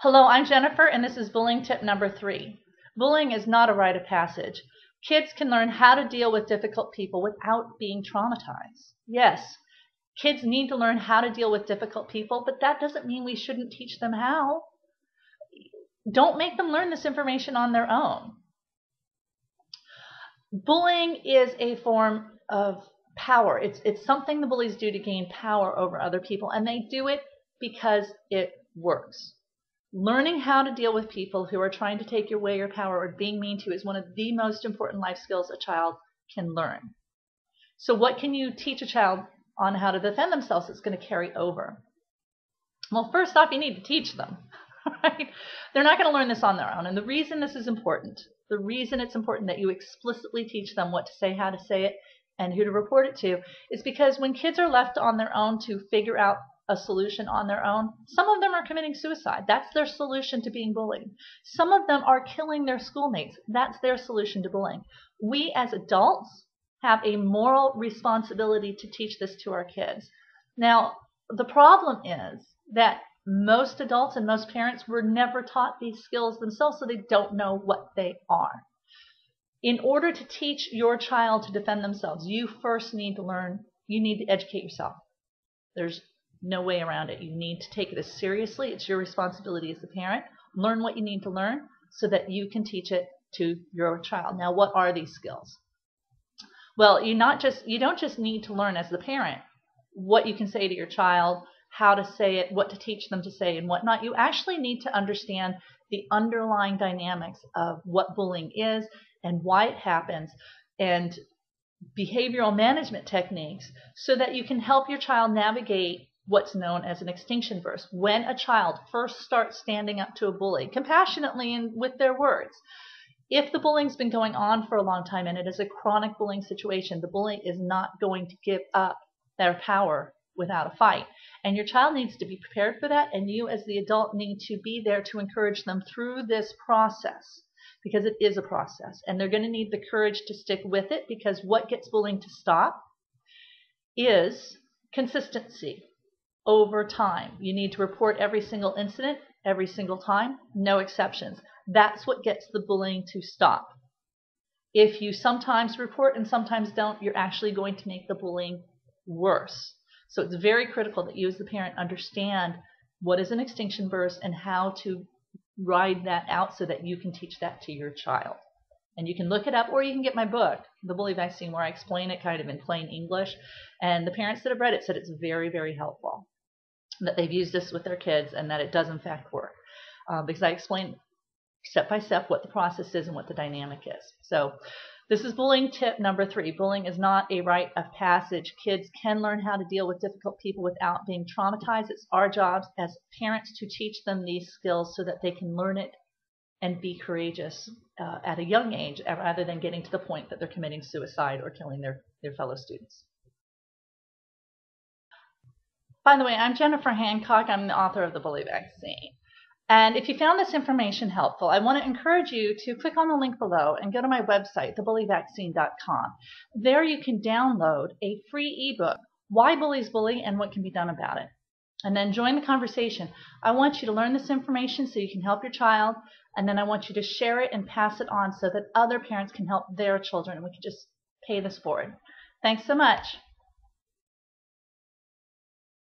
Hello, I'm Jennifer, and this is bullying tip number 3. Bullying is not a rite of passage. Kids can learn how to deal with difficult people without being traumatized. Yes, kids need to learn how to deal with difficult people, but that doesn't mean we shouldn't teach them how. Don't make them learn this information on their own. Bullying is a form of power. It's something the bullies do to gain power over other people, and they do it because it works. Learning how to deal with people who are trying to take away your power or being mean to you is one of the most important life skills a child can learn. So what can you teach a child on how to defend themselves that's going to carry over? Well, first off, you need to teach them, right? They're not going to learn this on their own. And the reason this is important, the reason it's important that you explicitly teach them what to say, how to say it, and who to report it to, is because when kids are left on their own to figure out a solution on their own, some of them are committing suicide. That's their solution to being bullied. Some of them are killing their schoolmates. That's their solution to bullying. We as adults have a moral responsibility to teach this to our kids. Now, the problem is that most adults and most parents were never taught these skills themselves, so they don't know what they are. In order to teach your child to defend themselves, you first need to learn, you need to educate yourself. There's no way around it. You need to take it as seriously. It's your responsibility as a parent. Learn what you need to learn so that you can teach it to your child. Now, what are these skills? Well, you don't just need to learn as the parent what you can say to your child, how to say it, what to teach them to say, and whatnot. You actually need to understand the underlying dynamics of what bullying is and why it happens, and behavioral management techniques so that you can help your child navigate what's known as an extinction burst. When a child first starts standing up to a bully, compassionately and with their words, if the bullying's been going on for a long time and it is a chronic bullying situation, the bully is not going to give up their power without a fight. And your child needs to be prepared for that, and you as the adult need to be there to encourage them through this process, because it is a process. And they're going to need the courage to stick with it, because what gets bullying to stop is consistency. Over time, you need to report every single incident, every single time, no exceptions. That's what gets the bullying to stop. If you sometimes report and sometimes don't, you're actually going to make the bullying worse. So it's very critical that you as the parent understand what is an extinction burst and how to ride that out so that you can teach that to your child. And you can look it up, or you can get my book, The Bully Vaccine, where I explain it kind of in plain English. And the parents that have read it said it's very, very helpful, that they've used this with their kids and that it does in fact work. Because I explain step by step what the process is and what the dynamic is. So this is bullying tip number 3. Bullying is not a rite of passage. Kids can learn how to deal with difficult people without being traumatized. It's our jobs as parents to teach them these skills so that they can learn it and be courageous at a young age, rather than getting to the point that they're committing suicide or killing their fellow students. By the way, I'm Jennifer Hancock. I'm the author of The Bully Vaccine. And if you found this information helpful, I want to encourage you to click on the link below and go to my website, thebullyvaccine.com. There you can download a free ebook, Why Bullies Bully and What Can Be Done About It. And then join the conversation. I want you to learn this information so you can help your child, and then I want you to share it and pass it on so that other parents can help their children, and we can just pay this forward. Thanks so much.